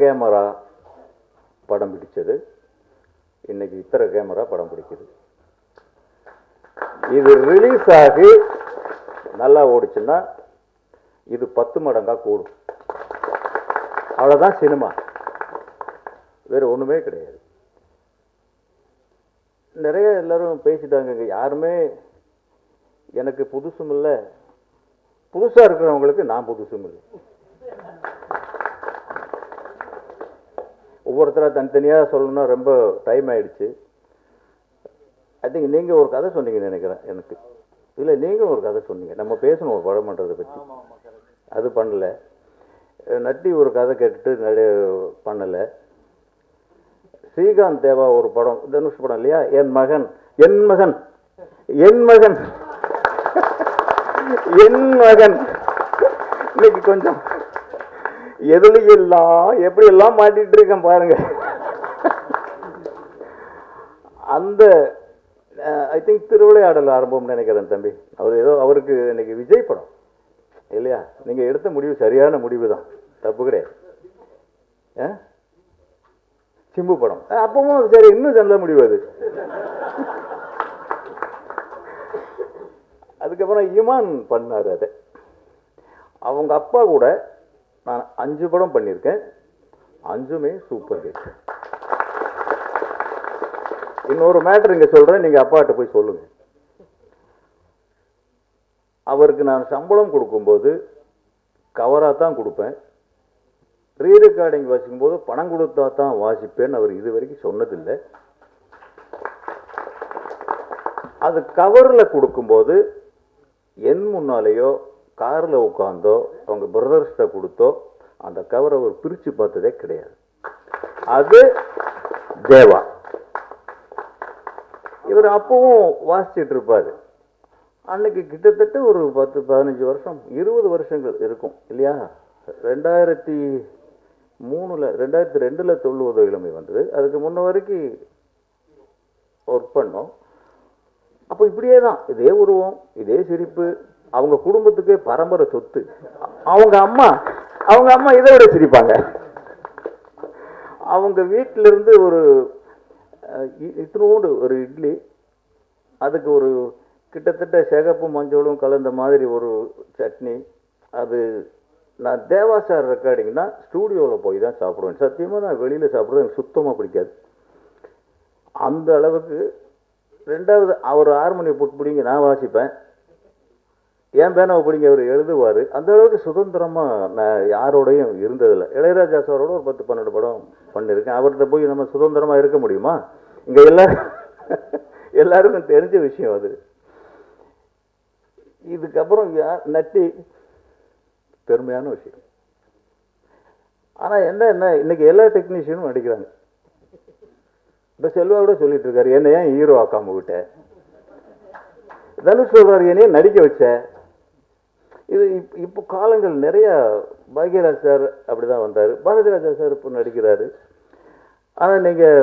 Camera படம் பிடிச்சது, இன்னைக்கு இத்தனை கேமரா படம் பிடிக்குது. இது ரிலீஸ் ஆகி நல்லா ஓடிச்சுன்னா இது 10 மடங்கா கூடும். அவ்வளோதான் சினிமா, வேற ஒன்றுமே கிடையாது. நிறைய எல்லாரும் பேசிட்டாங்க, யாருமே எனக்கு புதுசும் இல்லை, புதுசாக இருக்கிறவங்களுக்கு நான் புதுசும் இல்லை. ஒவ்வொருத்தராக தனித்தனியாக சொல்லணும்னா ரொம்ப டைம் ஆயிடுச்சு. ஐ திங்க் நீங்கள் ஒரு கதை சொன்னீங்கன்னு நினைக்கிறேன். எனக்கு இல்லை, நீங்கள் ஒரு கதை சொன்னீங்க, நம்ம பேசணும் ஒரு படம் பண்ணுறதை பற்றி. அது பண்ணலை. நட்டி ஒரு கதை கேட்டுட்டு பண்ணலை. ஸ்ரீகாந்த் தேவா ஒரு படம், தனுஷ் படம் இல்லையா, என் மகன் என் மகன் என் மகன் என் மகன் இன்னைக்கு கொஞ்சம் எதுலையெல்லாம் எப்படி எல்லாம் மாட்டிட்டு இருக்கேன் பாருங்க. அந்த ஐ திங்க் திருவிளையாடல் ஆரம்பம்னு நினைக்கிறேன் தம்பி. அவர் ஏதோ அவருக்கு இன்னைக்கு விஜய் படம் இல்லையா, நீங்க எடுத்த முடிவு சரியான முடிவு தான், தப்பு கிடையாது. சிம்பு படம் அப்பவும் சரி, இன்னும் நல்ல முடிவு அது. அதுக்கப்புறம் இமான் பண்ணார். அதை அவங்க அப்பா கூட நான் 5 படம் பண்ணியிருக்கேன், 5மே சூப்பர் ஹிட். இன்னொரு மேட்டர் இங்க சொல்றேன், நீங்க அப்பாட்ட போய் சொல்லுங்க. அவருக்கு நான் சம்பளம் கொடுக்கும்போது கவரா தான் கொடுப்பேன், ரீ ரெக்கார்டிங் வாசிக்கும் போது பணம் கொடுத்தா தான் வாசிப்பேன்னு அவர் இது வரைக்கும் சொன்னதில்லை. அது கவரில் கொடுக்கும்போது என் முன்னாலேயோ காரில் உட்காந்தோ அவங்க பிரதர்ஸ்ட கொடுத்தோ அந்த கவரை அவர் பிரித்து பார்த்ததே கிடையாது. அது தேவா. இவர் அப்பவும் வாசிச்சுட்டு இருப்பாரு. அன்னைக்கு கிட்டத்தட்ட ஒரு 10-15 வருஷம் 20 வருஷங்கள் இருக்கும் இல்லையா. 2002 தொழுவது இளமை வந்தது. அதுக்கு முன்ன வரைக்கும் ஒர்க் பண்ணோம். அப்போ இப்படியே தான், இதே உருவம், இதே சிரிப்பு, அவங்க குடும்பத்துக்கே பரம்பரை சொத்து. அவங்க அம்மா இதை விட சிரிப்பாங்க. அவங்க வீட்டிலிருந்து ஒரு இத்தினோடு ஒரு இட்லி, அதுக்கு ஒரு கிட்டத்தட்ட சிகப்பும் மஞ்சளும் கலந்த மாதிரி ஒரு சட்னி. அது நான் தேவா சார் ரெக்கார்டிங்னா ஸ்டூடியோவில் போய் தான் சாப்பிடுவேன். சத்தியமாக நான் வெளியில் சாப்பிட்றது எனக்கு சுத்தமாக பிடிக்காது. அந்த அளவுக்கு. ரெண்டாவது, அவர் ஹார்மோனியம் போட்டு பிடிங்க, நான் வாசிப்பேன், என் பேனாவை பிடிங்க அவர் எழுதுவார். அந்த அளவுக்கு சுதந்திரமாக நான் யாரோடையும் இருந்ததில்லை. இளையராஜா சாரோட ஒரு 10-12 படம் பண்ணியிருக்கேன். அவர்கிட்ட போய் நம்ம சுதந்திரமாக இருக்க முடியுமா? இங்கே எல்லாருக்கும் தெரிஞ்ச விஷயம் அது. இதுக்கப்புறம் நட்டி பெருமையான விஷயம். ஆனால் என்ன இன்னைக்கு எல்லா டெக்னீஷியனும் நடிக்கிறாங்க. இப்போ செல்வா கூட சொல்லிட்டு இருக்காரு, என்ன ஏன் ஹீரோ ஆக்காம விட்ட. தனுஷ் சொல்றாரு, என்னையே நடிக்க வச்ச. இது இப்போ காலங்கள் நிறைய. பாக்யராஜ் சார் அப்படிதான் வந்தார், பாரதிராஜா சார் இப்போ நடிக்கிறாரு. ஆனால் நீங்கள்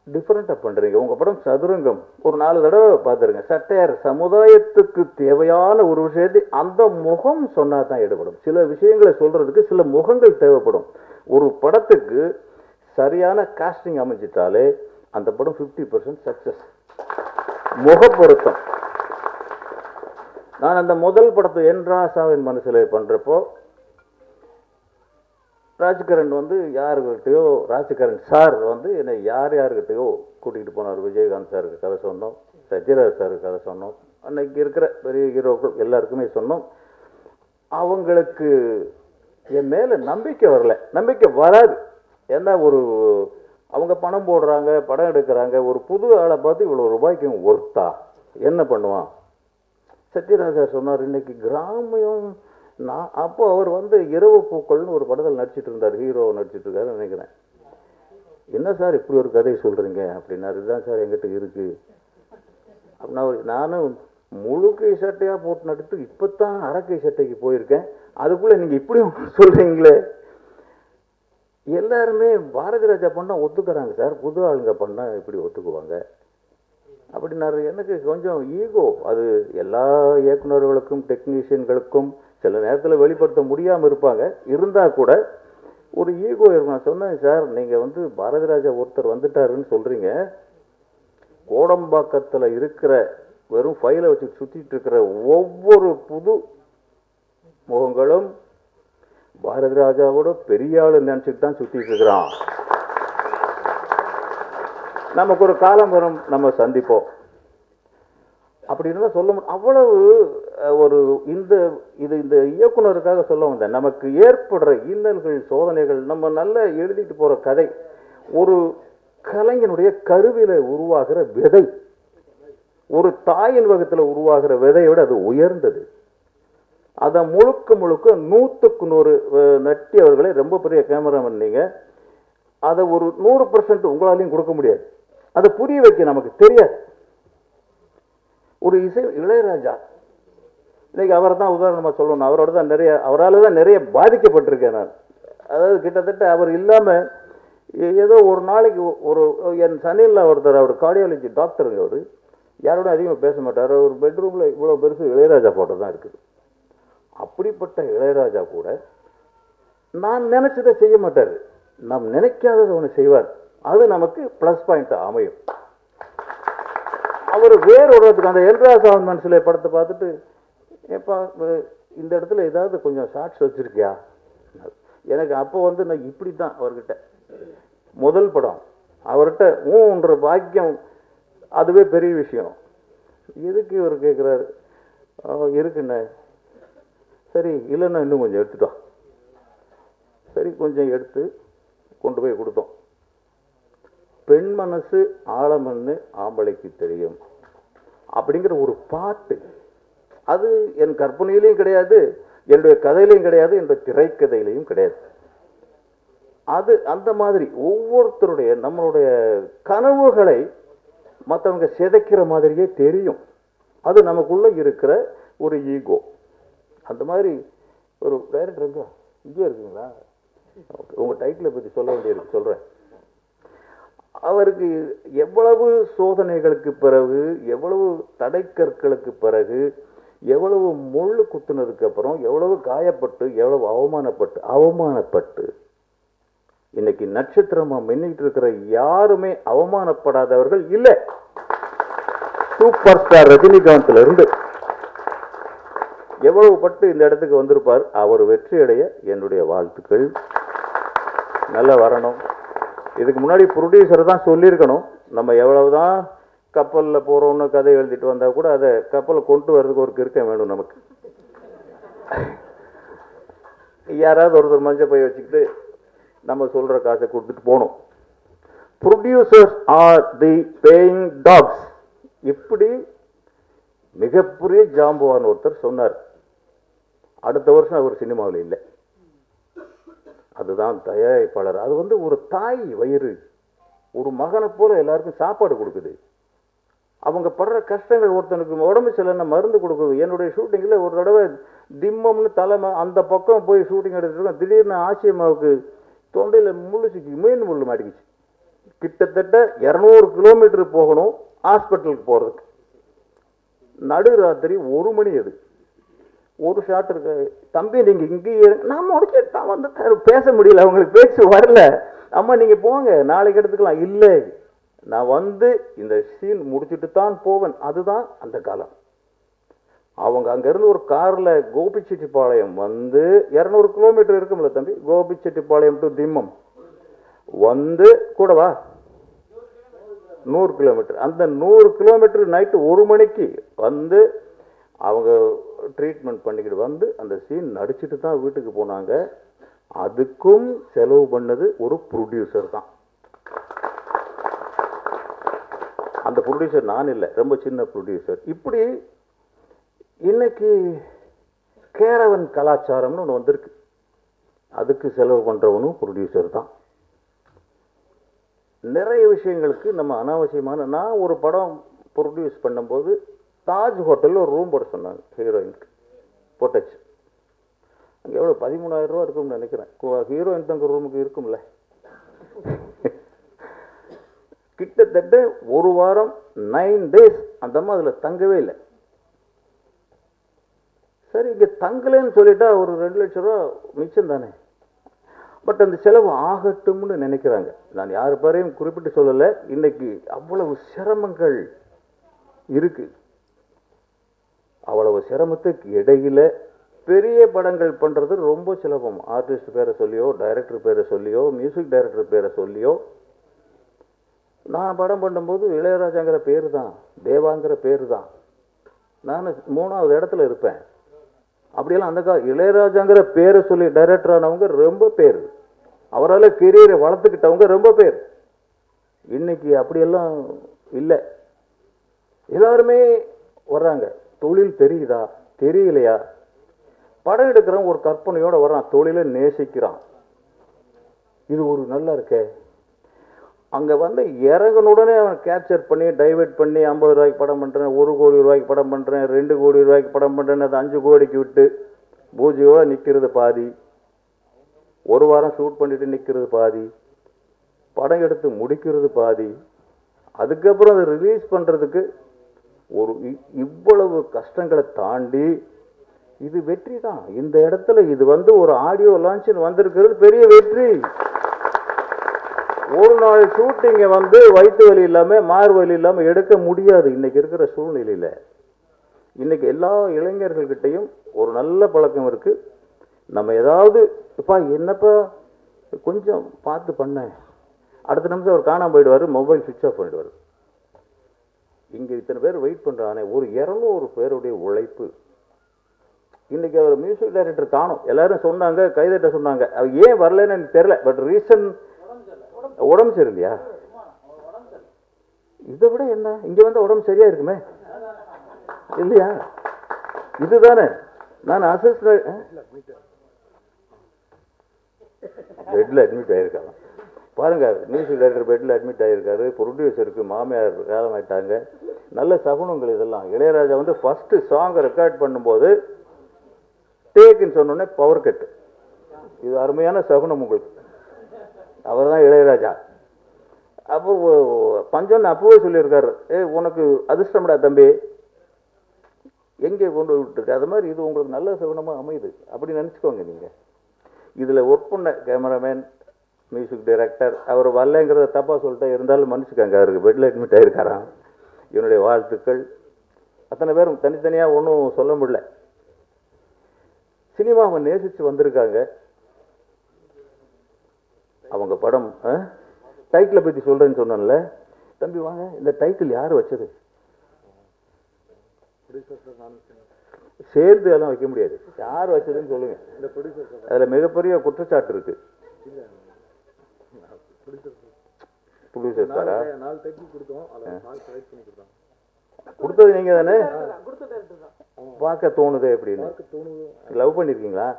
டிஃப்ரெண்டாக பண்ணுறீங்க. உங்கள் படம் சதுரங்கம் ஒரு 4 தடவை பார்த்துருங்க. சட்டையார் சமுதாயத்துக்கு தேவையான ஒரு விஷயத்தை அந்த முகம் சொன்னா தான் எடுபடும். சில விஷயங்களை சொல்றதுக்கு சில முகங்கள் தேவைப்படும். ஒரு படத்துக்கு சரியான காஸ்டிங் அமைச்சிட்டாலே அந்த படம் 50% சக்சஸ். முக பொருத்தம். நான் அந்த முதல் படத்தை என் ராசாவின் மனசில் பண்றப்போ ராஜ்கரன் யாருக்கிட்டையோ, ராஜ்கரன் சார் என்னை யார்கிட்டையோ கூட்டிகிட்டு போனார். விஜயகாந்த் சாருக்கு கதை சொன்னோம், சத்யராஜ் சாருக்கு கதை சொன்னோம், அன்னைக்கு இருக்கிற பெரிய ஹீரோக்கள் எல்லாருக்குமே சொன்னோம். அவங்களுக்கு என் மேலே நம்பிக்கை வரல. நம்பிக்கை வராது. ஏன்னா அவங்க பணம் போடுறாங்க, படம் எடுக்கிறாங்க, ஒரு புது ஆளை பார்த்து இவ்வளோ ரூபாய்க்கு ஒர்த்தா என்ன பண்ணுவான். சத்யராஜா சொன்னார், இன்னைக்கு கிராமியம். நான் அப்போ அவர் இரவு பூக்கள்னு ஒரு படத்தில் நடிச்சிட்டு இருந்தார், ஹீரோ நடிச்சிட்டு இருக்காரு நினைக்கிறேன். என்ன சார் இப்படி ஒரு கதையை சொல்றீங்க அப்படின்னாரு. இதுதான் சார் எங்கிட்ட இருக்கு அப்படின்னா. நானும் முழு கை சட்டையா போட்டு நடித்து இப்போத்தான் அரைக்கை சட்டைக்கு போயிருக்கேன், அதுக்குள்ள நீங்க இப்படி சொல்றீங்களே. எல்லாருமே பாரதி ராஜா பண்ணா ஒத்துக்கிறாங்க சார், புது ஆளுங்க பண்ணா இப்படி ஒத்துக்குவாங்க அப்படின்னாரு. எனக்கு கொஞ்சம் ஈகோ. அது எல்லா இயக்குநர்களுக்கும் டெக்னீஷியன்களுக்கும் சில நேரத்தில் வெளிப்படுத்த முடியாமல் இருப்பாங்க. இருந்தால் கூட ஒரு ஈகோ இருக்கும். நான் சொன்னேன், சார் நீங்கள் வந்து பாரதி ராஜா ஒருத்தர் வந்துட்டாருன்னு சொல்கிறீங்க, கோடம்பாக்கத்தில் இருக்கிற வெறும் ஃபைலை வச்சு சுற்றிட்டு இருக்கிற ஒவ்வொரு புது முகங்களும் பாரதி ராஜாவோட பெரிய ஆளு நினச்சிட்டு தான் சுற்றிட்டு இருக்கிறான். நமக்கு ஒரு காலம் வரும், நம்ம சந்திப்போம் அப்படின்னு தான் சொல்ல முடியும். அவ்வளவு ஒரு இந்த இயக்குனருக்காக சொல்ல வந்தேன். நமக்கு ஏற்படுற இன்னல்கள், சோதனைகள், நம்ம நல்லா எழுதிட்டு போகிற கதை ஒரு கலைஞனுடைய கருவில உருவாகிற விதை, ஒரு தாயின் வகத்தில் உருவாகிற விதையோடு அது உயர்ந்தது. அதை முழுக்க 100க்கு 100 நட்டி அவர்களை ரொம்ப பெரிய கேமராமேன் நீங்க, அதை ஒரு 100% உங்களாலையும் கொடுக்க முடியாது. அதை புரிய வைக்க நமக்கு தெரியாது. ஒரு இளையராஜா இன்னைக்கு அவரை தான் உதாரணமாக சொல்லணும். அவரால் தான் நிறைய பாதிக்கப்பட்டிருக்கேன் நான். அதாவது கிட்டத்தட்ட அவர் இல்லாமல் ஏதோ ஒரு நாளைக்கு என் சனியில் ஒருத்தர், அவர் கார்டியாலஜி டாக்டருங்க, அவர் யாரோட அதிகமாக பேச மாட்டார். ஒரு பெட்ரூமில் இவ்வளோ பெருசு இளையராஜா போட்டோ தான் இருக்குது. அப்படிப்பட்ட இளையராஜா கூட நான் நினைச்சதை செய்ய மாட்டார், நாம் நினைக்காததை ஒன்று செய்வார். அது நமக்கு ப்ளஸ் பாயிண்ட் அமையும். அவர் வேறொருத்துக்கு அந்த எல்ராஜாவின் மனசில் படத்தை பார்த்துட்டு, ஏப்பா இந்த இடத்துல ஏதாவது கொஞ்சம் ஷார்ட்ஸ் வச்சிருக்கியா? எனக்கு அப்போ வந்து நான் இப்படி தான் அவர்கிட்ட முதல் படம் அவர்கிட்ட ஊன்ற பாக்கியம், அதுவே பெரிய விஷயம். எதுக்கு இவர் கேட்குறாரு? இருக்குண்ணே. சரி, இல்லைன்னா இன்னும் கொஞ்சம் எடுத்துட்டோம். சரி, கொஞ்சம் எடுத்து கொண்டு போய் கொடுத்தோம். பெண் மனசு ஆழமன்னு ஆம்பளைக்கு தெரியும் அப்படிங்கிற ஒரு பாட்டு, அது என் கற்பனையிலையும் கிடையாது, என்னுடைய கதையிலையும் கிடையாது, என்னுடைய திரைக்கதையிலையும் கிடையாது. அது அந்த மாதிரி ஒவ்வொருத்தருடைய நம்மளுடைய கனவுகளை மற்றவங்க சிதைக்கிற மாதிரியே தெரியும். அது நமக்குள்ள இருக்கிற ஒரு ஈகோ. அந்த மாதிரி ஒரு டைரக்டர் இருக்கா இங்கே இருக்குங்களா? உங்க டைட்டிலை பற்றி சொல்ல வேண்டியிருக்கு, சொல்றேன். அவருக்கு எவ்வளவு சோதனைகளுக்கு பிறகு, எவ்வளவு தடைக்கற்களுக்கு பிறகு, எவ்வளவு முள்ளு குத்துனதுக்கு அப்புறம், எவ்வளவு காயப்பட்டு, எவ்வளவு அவமானப்பட்டு இன்னைக்கு நட்சத்திரமா மின்னிட்டு இருக்கிற யாருமே அவமானப்படாதவர்கள் இல்லை. சூப்பர் ஸ்டார் ரஜினிகாந்த்ல இருந்து எவ்வளவு பட்டு இந்த இடத்துக்கு வந்திருப்பார். அவர் வெற்றி அடைய என்னுடைய வாழ்த்துக்கள். நல்லா வரணும். இதுக்கு முன்னாடி ப்ரொடியூசர் தான் சொல்லியிருக்கணும், நம்ம எவ்வளவுதான் கப்பலில் போகிறோன்னு கதை எழுதிட்டு வந்தால் கூட அதை கப்பலை கொண்டு வர்றதுக்கு ஒரு கிறுக்கம் வேணும் நமக்கு. யாராவது ஒருத்தர் மஞ்சள் பை வச்சுக்கிட்டு நம்ம சொல்கிற காசை கொடுத்துட்டு போகணும். ப்ரொடியூசர்ஸ் ஆர் தி பேயிங் டாக்ஸ். இப்படி மிகப்பெரிய ஜாம்பவான் ஒருத்தர் சொன்னார். அடுத்த வருஷம் அவர் சினிமாவில் இல்லை. அதுதான் தயாரிப்பாளர். அது வந்து ஒரு தாய் வயிறு, ஒரு மகனை போல எல்லாருக்கும் சாப்பாடு கொடுக்குது. அவங்க படுற கஷ்டங்கள், ஒருத்தனுக்கு உடம்பு சரியில்லைன்னா மருந்து கொடுக்குது. என்னுடைய ஷூட்டிங்கில் ஒரு தடவை திம்மம்னு தலைமை அந்த பக்கம் போய் ஷூட்டிங் எடுத்துருக்கோம். திடீர்னு ஆசியம்மாவுக்கு தொண்டையில் முள்ளுச்சிக்கு மீன் முள்ளு மாட்டிக்கிச்சு. கிட்டத்தட்ட 200 கிலோமீட்டர் போகணும் ஹாஸ்பிட்டலுக்கு போகிறதுக்கு. நடு ராத்திரி 1 மணி. அது ஒரு ஷாட் இருக்கு. தம்பி நீங்க இங்கேயே, நான் முடிச்சுட்டு வந்து பேச முடியல, அவங்களுக்கு பேச்சு வரல. அம்மா நீங்க போங்க, நாளைக்கு எடுத்துக்கலாம். இல்லை, நான் வந்து இந்த சீன் முடிச்சுட்டு தான் போவேன். அதுதான் அந்த காலம். அவங்க அங்கிருந்து ஒரு கார்ல கோபிச்செட்டிப்பாளையம் வந்து 200 கிலோமீட்டர் இருக்கும்ல தம்பி, கோபிச்செட்டிப்பாளையம் டு திம்மம் வந்து கூடவா 100 கிலோமீட்டர். அந்த 100 கிலோமீட்டர் நைட்டு 1 மணிக்கு வந்து அவங்க ட்ரீட்மெண்ட் பண்ணிக்கிட்டு வந்து அந்த சீன் நடிச்சுட்டு தான் வீட்டுக்கு போனாங்க. அதுக்கும் செலவு பண்ணது ஒரு ப்ரொடியூசர் தான். அந்த ப்ரொடியூசர் நான் இல்லை, ரொம்ப சின்ன ப்ரொடியூசர். இப்படி இன்னைக்கு கேரவன் கலாச்சாரம்னு ஒன்று வந்திருக்கு. அதுக்கு செலவு பண்ணுறவனும் ப்ரொடியூசர் தான். நிறைய விஷயங்களுக்கு நம்ம அனாவசியமான, நான் ஒரு படம் ப்ரொடியூஸ் பண்ணும்போது தாஜ் ஹோட்டலில் ஒரு ரூம் போட சொன்னாங்க ஹீரோயினுக்கு. போட்டாச்சு. அங்கே எவ்வளோ 13,000 ரூபா இருக்கும்னு நினைக்கிறேன். ஹீரோயின் தங்க ரூமுக்கு இருக்கும்ல. கிட்டத்தட்ட 1 வாரம் 9 days அந்த அம்மா அதில் தங்கவே இல்லை. சரி, இங்கே தங்கலைன்னு சொல்லிட்டா ஒரு 2 லட்சம் ரூபா மிச்சம் தானே. பட் அந்த செலவு ஆகட்டும்னு நினைக்கிறாங்க. நான் யார் பேரையும் குறிப்பிட்டு சொல்லலை. இன்னைக்கு அவ்வளவு சிரமங்கள் இருக்கு. அவ்வளவு சிரமத்துக்கு இடையில பெரிய படங்கள் பண்றது ரொம்ப சுலபம். ஆர்டிஸ்ட் பேரை சொல்லியோ, டைரக்டர் பேரை சொல்லியோ, மியூசிக் டைரக்டர் பேரை சொல்லியோ. நான் படம் பண்ணும்போது இளையராஜாங்கிற பேர் தான், தேவாங்கிற பேர் தான். நான் 3வது இடத்துல இருப்பேன். அப்படியெல்லாம் அந்த இளையராஜாங்கிற பேரை சொல்லி டைரக்டர் ஆனவங்க ரொம்ப பேர், அவரால் கெரியரை வளர்த்துக்கிட்டவங்க ரொம்ப பேர். இன்னைக்கு அப்படியெல்லாம் இல்லை. எல்லாருமே வர்றாங்க. தொழில் தெரியுதா தெரியலையா, படம் எடுக்கிறவன் ஒரு கற்பனையோட வர்றான், தொழிலை நேசிக்கிறான். இது ஒரு நல்லா இருக்கே. அங்கே வந்து இறங்கனுடனே அவன் கேப்சர் பண்ணி டைவெர்ட் பண்ணி 50 ரூபாய்க்கு படம் பண்ணுறேன், 1 கோடி ரூபாய்க்கு படம் பண்ணுறேன், 2 கோடி ரூபாய்க்கு படம் பண்ணுறேன்னு அது 5 கோடிக்கு விட்டு பூஜையோடு நிற்கிறது பாதி, 1 வாரம் ஷூட் பண்ணிட்டு நிற்கிறது பாதி, படம் எடுத்து முடிக்கிறது பாதி, அதுக்கப்புறம் அதை ரிலீஸ் பண்ணுறதுக்கு ஒரு இவ்வளவு கஷ்டங்களை தாண்டி இது வெற்றி தான். இந்த இடத்துல இது வந்து ஒரு ஆடியோ லான்ச்னு வந்திருக்கிறது பெரிய வெற்றி. ஒரு நாள் ஷூட்டிங்கை வந்து வயிற்று வலி இல்லாமல் மாறு வலி இல்லாமல் எடுக்க முடியாது இன்னைக்கு இருக்கிற சூழ்நிலையில். இன்னைக்கு எல்லா இளைஞர்கள்கிட்டையும் ஒரு நல்ல பழக்கம் இருக்கு. நம்ம ஏதாவது இப்பா என்னப்பா கொஞ்சம் பார்த்து பண்ண, அடுத்த நிமிஷம் அவர் காணாமல் போயிடுவார், மொபைல் சுவிட்ச் ஆஃப் பண்ணிடுவார். இங்கே இத்தனை பேர் வெயிட் பண்ணுறானே, ஒரு 200 பேருடைய உழைப்பு. இன்னைக்கு அவர் மியூசிக் டைரக்டர் காணும், எல்லாரும் சொன்னாங்க, கைதட்ட சொன்னாங்க. அவர் ஏன் வரலன்னு எனக்கு தெரியல. பட் ரீசன் உடம்பு சரியில்லையா? இதை விட என்ன, இங்க வந்து உடம்பு சரியா இருக்குமே இல்லையா? இதுதானே. நான் பெட்ல அட்மிட் ஆயிருக்காங்க பாருங்க. மியூசிக் டைரக்டர் பெட்ல அட்மிட் ஆயிருக்காரு, ப்ரொடியூசருக்கு மாமியார் காலமாயிட்டாங்க. நல்ல சகுனங்கள் இதெல்லாம். இளையராஜா வந்து ஃபர்ஸ்ட் சாங்கை ரெக்கார்ட் பண்ணும்போது டேக்குன்னு சொன்னோடனே பவர் கட்டு. இது அருமையான சகுனம் உங்களுக்கு. அவர் தான் இளையராஜா. அப்போ பஞ்சன் அப்பவே சொல்லியிருக்காரு, உனக்கு அதிர்ஷ்டம்டா தம்பி, எங்கே கொண்டு விட்டுருக்கு. அது மாதிரி இது உங்களுக்கு நல்ல சகுனமாக அமையுது அப்படி நினச்சிக்கோங்க நீங்கள். இதில் ஒர்க் பண்ண கேமராமேன், மியூசிக் டைரக்டர், அவர் வரலங்கிறத தப்பாக சொல்லிட்டா இருந்தாலும் மன்னிச்சுக்காங்க. அவருக்கு பெட்டில் அட்மிட் ஆகிருக்காராம். என்னுடைய வாழ்த்துக்கள். அத்தனை பேரும் தனித்தனியாக ஒன்றும் சொல்ல முடியல. சினிமாவை நேசித்து வந்திருக்காங்க. அவங்க படம் டைட்டிலை பற்றி சொல்கிறேன்னு சொன்னேன்ல தம்பி, வாங்க. இந்த டைட்டில் யார் வச்சது? சேர்ந்து எல்லாம் வைக்க முடியாது. யார் வச்சதுன்னு சொல்லுங்க. அதில் மிகப்பெரிய குற்றச்சாட்டு இருக்கு. ப்ரொடியூசர் சாரா? கொடுத்தது நீங்க தானே? பார்க்க தோணுதே அப்படின்னு. லவ் பண்ணிருக்கீங்களா?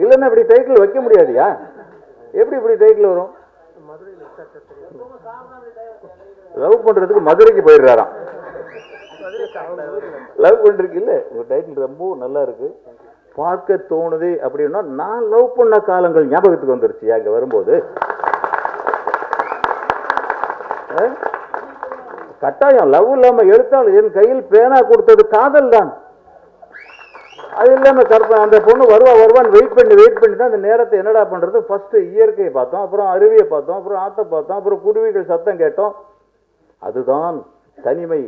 இல்லைன்னா இப்படி டைட்டில் வைக்க முடியாதியா? எப்படி இப்படி டைட்டில் வரும்? லவ் பண்றதுக்கு மதுரைக்கு போயிடுறாராம். லவ் பண்றதுக்கு இல்ல, உங்க டைட்டில் ரொம்ப நல்லா இருக்கு, பார்க்க தோணுது அப்படின்னா நான் லவ் பண்ண காலங்கள் ஞாபகத்துக்கு வந்துருச்சு அங்க வரும்போது. கட்டாயம் லவ் இல்லாம எழுத்தாள் என் கையில் பேனா கொடுத்தது காதல் தான். அது இல்லாம அந்த பொண்ணு வருவான்னு வெயிட் பண்ணி தான் அந்த நேரத்தை என்னடா பண்றது. ஃபர்ஸ்ட் இயற்கையை பார்த்தோம், அப்புறம் அருவியை பார்த்தோம், அப்புறம் ஆத்த பார்த்தோம், அப்புறம் குருவிகள் சத்தம் கேட்டோம். அதுதான் தனிமை,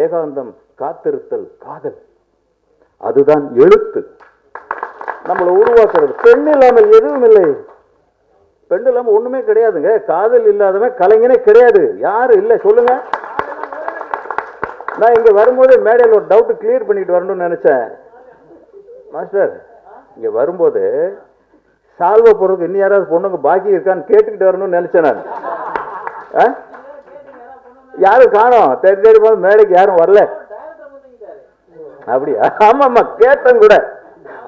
ஏகாந்தம், காத்திருத்தல், காதல். அதுதான் எழுத்து நம்மளை உருவாக்குறது. பெண் இல்லாமல் எதுவும் இல்லை. பெண் இல்லாமல் ஒண்ணுமே கிடையாதுங்க. காதல் இல்லாதவன் கலைஞனே கிடையாது. யாரு இல்லை சொல்லுங்க. நான் இங்க வரும்போது மேடையில் ஒரு டவுட் கிளியர் பண்ணிட்டு வரணும்னு நினைச்சேன். மாஸ்டர், இங்க வரும்போது சால்வை போறதுக்கு இன்னும் யாராவது பொண்ணுங்க பாக்கி இருக்கான்னு கேட்டுக்கிட்டு வரணும்னு நினைச்சேன் நான். யாரும் காணோம். தேடி போது மேடைக்கு யாரும் வரல. அப்படியா? ஆமா கேட்டேன் கூட.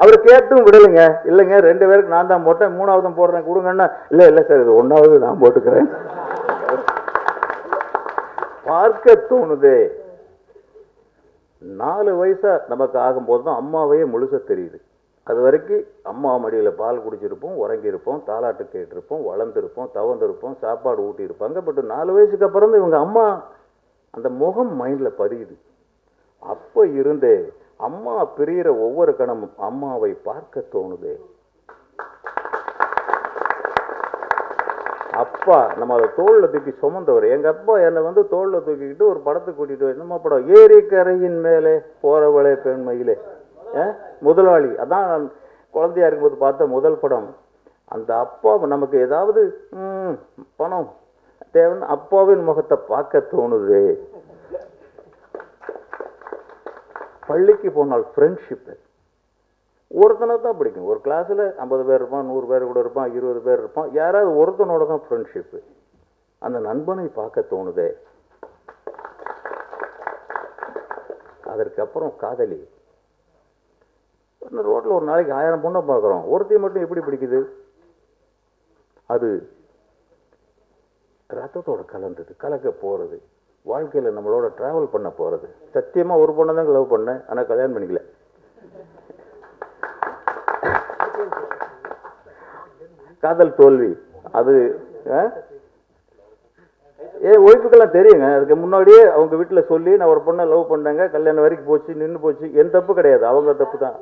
அவர் கேட்டும் விடலைங்க. இல்லைங்க 2 பேருக்கு நான் தான் போட்டேன், 3ஆவதும் போடுறேன் கொடுங்கன்னா, இல்ல சார் இது 1ஆவது நான் போட்டுக்கிறேன். பார்க்க தோணுதே. 4 வயசா நமக்கு ஆகும்போது தான் அம்மாவையே முழுச தெரியுது. அது வரைக்கும் அம்மா மடியில் பால் குடிச்சிருப்போம், உறங்கியிருப்போம், தாலாட்டு கேட்டிருப்போம், வளர்ந்துருப்போம், தவந்திருப்போம், சாப்பாடு ஊட்டியிருப்பாங்க. பட் 4 வயசுக்கு அப்புறம் தான் இவங்க அம்மா அந்த முகம் மைண்டில் பதியுது. அப்போ இருந்தே அம்மா பிரியிற ஒவ்வொரு கணமும் அம்மாவை பார்க்க தோணுது. அப்பா நம்ம அதை தோளில் தூக்கி சுமந்தவர். எங்க அப்பா என்னை வந்து தோளில் தூக்கிக்கிட்டு ஒரு படத்துக்கு கூட்டிட்டு என்னமா படம், ஏரிக்கரையின் மேலே போறவளே பெண்மையிலே, முதலாளி. அதான் குழந்தையா இருக்கும்போது பார்த்த முதல் படம். அந்த அப்பா நமக்கு ஏதாவது பணம் தேவைன்னு அப்பாவின் முகத்தை பார்க்க தோணுது. பள்ளிக்கு போனால் ஃப்ரெண்ட்ஷிப் ஒருத்தனை தான் பிடிக்கும். ஒரு கிளாஸில் 50 பேர் இருப்பான், 100 பேர் கூட இருப்பான், 20 பேர் இருப்பான், யாராவது ஒருத்தனோட தான் ஃப்ரெண்ட்ஷிப்பு. அந்த நண்பனை பார்க்க தோணுதே. அதற்கப்புறம் காதலி. ரோட்டில் ஒரு நாளைக்கு 1000 பொண்ணை பார்க்குறோம், ஒருத்தையும் மட்டும் எப்படி பிடிக்குது? அது ரத்தத்தோட கலந்தது, கலக்க போகிறது, வாழ்க்கையில் நம்மளோட ட்ராவல் பண்ண போகிறது. சத்தியமாக ஒரு பொண்ணை தான் லவ் பண்ணேன், ஆனால் கல்யாணம் பண்ணிக்கல. காதல் தோல்வி. அது ஒய்ஃபுக்கெல்லாம் தெரியுங்க. அதுக்கு முன்னாடியே அவங்க வீட்டில் சொல்லி நான் ஒரு பொண்ணை லவ் பண்ணாங்க, கல்யாணம் வரைக்கும் போச்சு, நின்று போச்சு. என் தப்பு கிடையாது, அவங்க தப்பு தான்.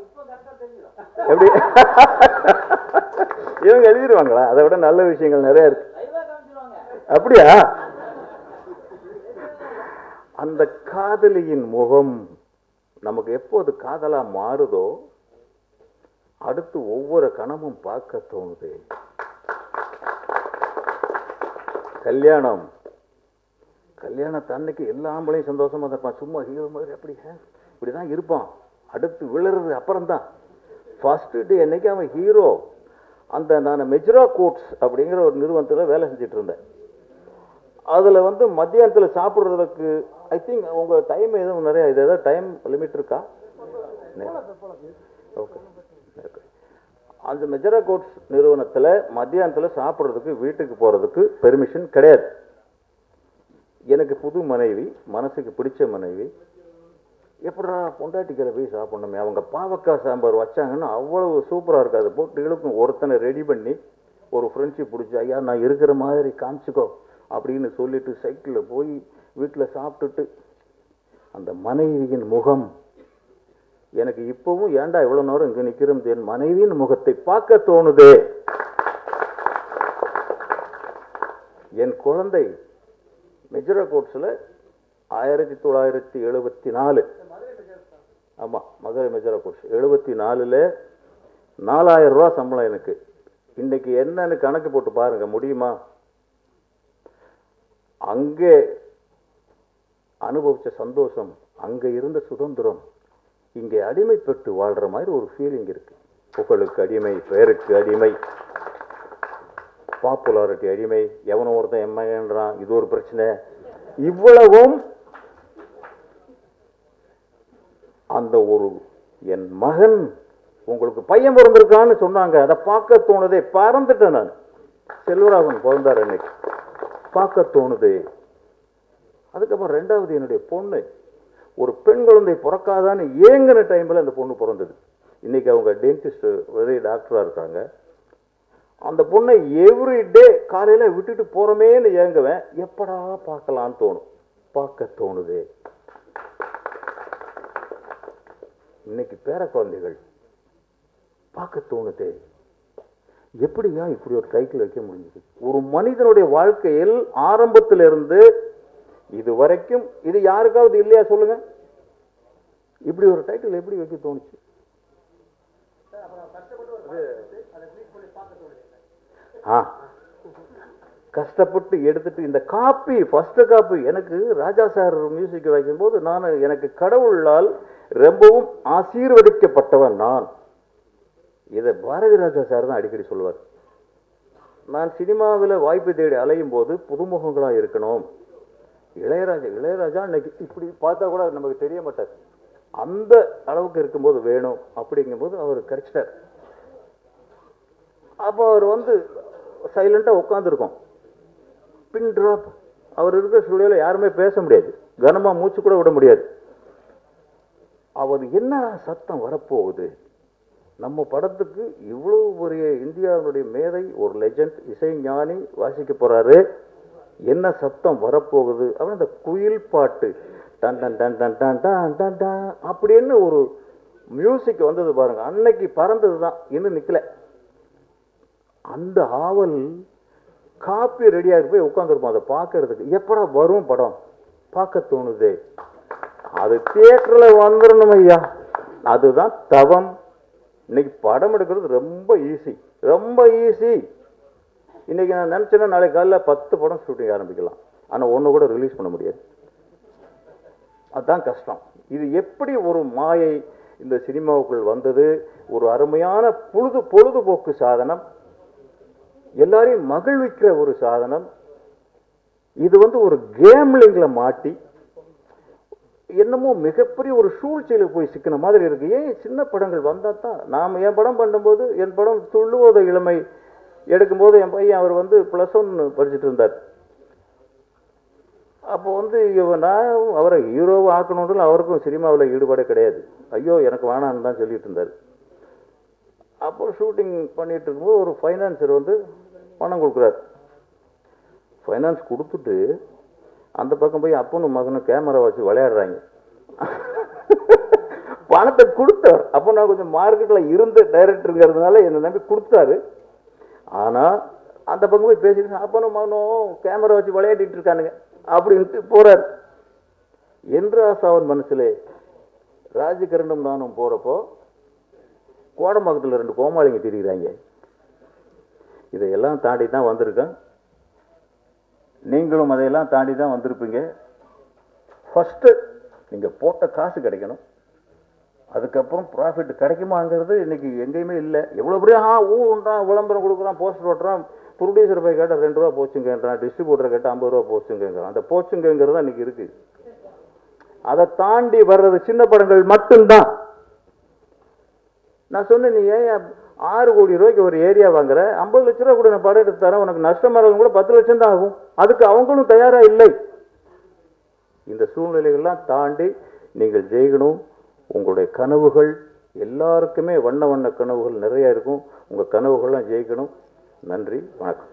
எப்படி இவங்க எழுதிடுவாங்களா? அதை விட நல்ல விஷயங்கள் நிறைய இருக்கு. அப்படியா? அந்த காதலியின் முகம் நமக்கு எப்போது காதலா மாறுதோ அடுத்து ஒவ்வொரு கணமும் பார்க்க தோணுது. கல்யாணத்து அன்னைக்கு எல்லா ஆம்பளையும் சந்தோஷமா இருப்பான், சும்மா ஹீரோ மாதிரி அப்படி இப்படிதான் இருப்பான். அடுத்து விழுறது அப்புறம் தான். ஃபர்ஸ்ட் டே அன்னைக்கு அவன் ஹீரோ. அந்த நான் மெஜ்ரா கோட்ஸ் அப்படிங்கிற ஒரு நிறுவனத்தில் வேலை செஞ்சுட்டு இருந்தேன். அதில் வந்து மத்தியானத்தில் சாப்பிட்றதுக்கு ஐ திங்க் உங்கள் டைம் எதுவும் நிறையா, இது ஏதாவது டைம் லிமிட் இருக்கா? ஓகே. அந்த மெஜரா கோட்ஸ் நிறுவனத்தில் மத்தியானத்தில் சாப்பிட்றதுக்கு வீட்டுக்கு போகிறதுக்கு பெர்மிஷன் கிடையாது. எனக்கு புது மனைவி, மனசுக்கு பிடிச்ச மனைவி. எப்படா பொண்டாட்டிக்கிற போய் சாப்பிடணுமே, அவங்க பாவக்காய் சாம்பார் வச்சாங்கன்னா அவ்வளவு சூப்பராக இருக்காது, போட்டு இழுக்கும். ஒருத்தனை ரெடி பண்ணி ஒரு ஃப்ரெண்ட்ஷிப் பிடிச்சி, ஐயா நான் இருக்கிற மாதிரி காமிச்சிக்கோ அப்படின்னு சொல்லிட்டு சைக்கிளில் போய் வீட்டில் சாப்பிட்டுட்டு அந்த மனைவியின் முகம் எனக்கு இப்பவும் ஏன்டா இவ்வளவு நேரம் இங்க நிக்கிறோம், என் மனைவியின் முகத்தை பார்க்க தோணுது. என் குழந்தை மெஜரா கோட்ஸ்ல 1974, ஆமா மதுரை மெஜரா கோட்ஸ் 74ல் 4000 ரூபா சம்பளம் எனக்கு. இன்னைக்கு என்னன்னு கணக்கு போட்டு பாருங்க, முடியுமா? அங்கே அனுபவிச்ச சந்தோஷம், அங்க இருந்த சுதந்திரம், இங்கே அடிமைப்பட்டு வாழ்ற மாதிரி ஒரு ஃபீலிங் இருக்கு. புகழுக்கு அடிமை, பெயருக்கு அடிமை, பாப்புலாரிட்டி அடிமை, எவனோ ஒருத்தன் எம்ஐன்றான், இது ஒரு பிரச்சனை. இவ்வளவும் அந்த ஒரு என் மகன் உங்களுக்கு பையன் பிறந்திருக்கான்னு சொன்னாங்க, அதை பார்க்க தோணுதே. பறந்துட்டேன் நான். செல்வராகவன் பிறந்தார் அன்னைக்கு, பார்க்க தோணுது. அதுக்கப்புறம் 2வது என்னுடைய பொண்ணு, ஒரு பெண் குழந்தை பிறக்காதான்னு ஏங்கின டைமில் அந்த பொண்ணு பிறந்தது. இன்னைக்கு அவங்க டென்டிஸ்ட், வெரி டாக்டராக இருக்காங்க. அந்த பொண்ணை எவ்ரி டே காலையில் விட்டுட்டு போகிறோமேன்னு ஏங்குவேன். எப்படா பார்க்கலான்னு தோணும், பார்க்க தோணுது. இன்னைக்கு பேர குழந்தைகள் பார்க்க தோணுது. எப்படியா இப்படி ஒரு டைட்டில் வைக்க முடியுது? ஒரு மனிதனுடைய வாழ்க்கையில் ஆரம்பத்திலிருந்து இது வரைக்கும் இது யாருக்காவது இல்லையா சொல்லுங்க? இப்படி ஒரு டைட்டில் எப்படி வைக்க தோணுச்சு? கஷ்டப்பட்டு எடுத்துட்டு இந்த காப்பி, ஃபர்ஸ்ட் காப்பி எனக்கு ராஜா சார் மியூசிக் வைக்கும்போது எனக்கு கடவுளால் ரொம்பவும் ஆசீர்வதிக்கப்பட்டவன் நான். இதை பாரதி ராஜா சார் தான் அடிக்கடி சொல்லுவார். நான் சினிமாவில் வாய்ப்பு தேடி அலையும் போது புதுமுகங்களாக இருக்கணும். இளையராஜா இன்னைக்கு இப்படி பார்த்தா கூட நமக்கு தெரிய மாட்டார், அந்த அளவுக்கு இருக்கும்போது வேணும் அப்படிங்கும்போது அவர் கிடைச்சிட்டார். அப்போ அவர் வந்து சைலண்டா உட்காந்துருக்கோம். பின் ட்ராப். அவர் இருக்கிற ஸ்டுடியோவில் யாருமே பேச முடியாது, கனமா மூச்சு கூட விட முடியாது. அவர் என்ன சத்தம் வரப்போகுது, நம்ம படத்துக்கு இவ்வளவு பெரிய இந்தியாவுடைய மேதை, ஒரு லெஜண்ட், இசைஞானி வாசிக்க போறாரு, என்ன சத்தம் வரப்போகுது அப்படின்னு அந்த குயில் பாட்டு done done done done done done done அப்படின்னு ஒரு மியூசிக் வந்தது பாருங்க, அன்னைக்கு பறந்தது தான், இன்னும் நிக்கல. அந்த ஆவல் காப்பி ரெடியாக போய் உட்காந்துருப்போம் அதை பார்க்கறதுக்கு. எப்படா வரும் படம் பார்க்க தோணுது. அது தியேட்டரில் வந்துடணும் ஐயா, அதுதான் தவம். இன்னைக்கு படம் எடுக்கிறது ரொம்ப ஈஸி, ரொம்ப ஈஸி. இன்னைக்கு நான் நினச்சேன்னா நாளைக்கு காலையில் 10 படம் ஷூட்டிங் ஆரம்பிக்கலாம், ஆனால் ஒன்று கூட ரிலீஸ் பண்ண முடியாது. அதுதான் கஷ்டம். இது எப்படி ஒரு மாயை இந்த சினிமாவுக்குள் வந்தது? ஒரு அருமையான பொழுதுபோக்கு சாதனம், எல்லாரையும் மகிழ்விக்கிற ஒரு சாதனம். இது வந்து ஒரு கேம்லிங்ல மாட்டி என்னமோ மிகப்பெரிய ஒரு சூழ்ச்சியில போய் சிக்கின மாதிரி இருக்கு. ஏன் சின்ன படங்கள் வந்தா தான். நாம் என் படம் பண்ணும்போது, என் படம் துள்ளுவோத இளமை எடுக்கும்போது, என் பையன் அவர் வந்து +1 படிச்சுட்டு இருந்தார். அப்போ வந்து நான் அவரை ஹீரோவை ஆக்கணும்னு அவருக்கும் சினிமாவில் ஈடுபாடே கிடையாது. ஐயோ எனக்கு வேணான்னு தான் சொல்லிட்டு இருந்தார். அப்போ ஷூட்டிங் பண்ணிட்டு இருக்கும்போது ஒரு ஃபைனான்சர் வந்து பணம் கொடுக்குறாரு. ஃபைனான்ஸ் கொடுத்துட்டு அந்த பக்கம் போய் அப்பனும் மகனும் கேமரா வச்சு விளையாடுறாங்க. பணத்தை கொடுத்தார். அப்போ நான் கொஞ்சம் மார்க்கெட்டில் இருந்த டைரக்டருங்கிறதுனால என்னை நம்பி கொடுத்தாரு. ஆனால் அந்த பக்கம் போய் பேசிட்டு அப்பனும் மகனும் கேமரா வச்சு விளையாடிட்டு இருக்கானுங்க அப்படின்ட்டு போறாரு. என்றாசாவன் மனசுலே ராஜகரண்டும் நானும் போறப்போ கோடம்பாக்கத்தில் 2 கோமாளிங்க திரிகிறாங்க. இதையெல்லாம் தாண்டி தான் வந்திருக்கேன். நீங்களும் அதையெல்லாம் தாண்டி தான் வந்திருப்பீங்க. ஃபர்ஸ்ட் நீங்க போட்ட காசு கிடைக்கணும், அதுக்கப்புறம் ப்ராஃபிட் கிடைக்குமாங்கிறது இன்னைக்கு எங்கேயுமே இல்லை. எவ்வளோ பெரிய ஊன்றான், விளம்பரம் கொடுக்குறான், போஸ்டர் ஓட்டுறான், ப்ரொடியூசர் போய் கேட்டால் 2 ரூபா போச்சுங்கன்றான், டிஸ்ட்ரிபியூட்டர் கேட்டால் 50 ரூபா போச்சுங்கிறான். அந்த போச்சுங்கிறது தான் இன்னைக்கு இருக்கு. அதை தாண்டி வர்றது சின்ன படங்கள் மட்டும்தான். நான் சொன்னேன், நீ ஏன் 6 கோடி ரூபாய்க்கு ஒரு ஏரியா வாங்குற, 50 லட்ச ரூபா கூட நான் படம் எடுத்து தரேன், உனக்கு நஷ்டமாக கூட 10 லட்சம் தான் ஆகும். அதுக்கு அவங்களும் தயாரா இல்லை. இந்த சூழ்நிலைகள்லாம் தாண்டி நீங்கள் ஜெயிக்கணும். உங்களுடைய கனவுகள் எல்லாருக்குமே வண்ண வண்ண கனவுகள் நிறைய இருக்கும். உங்கள் கனவுகள்லாம் ஜெயிக்கணும். நன்றி, வணக்கம்.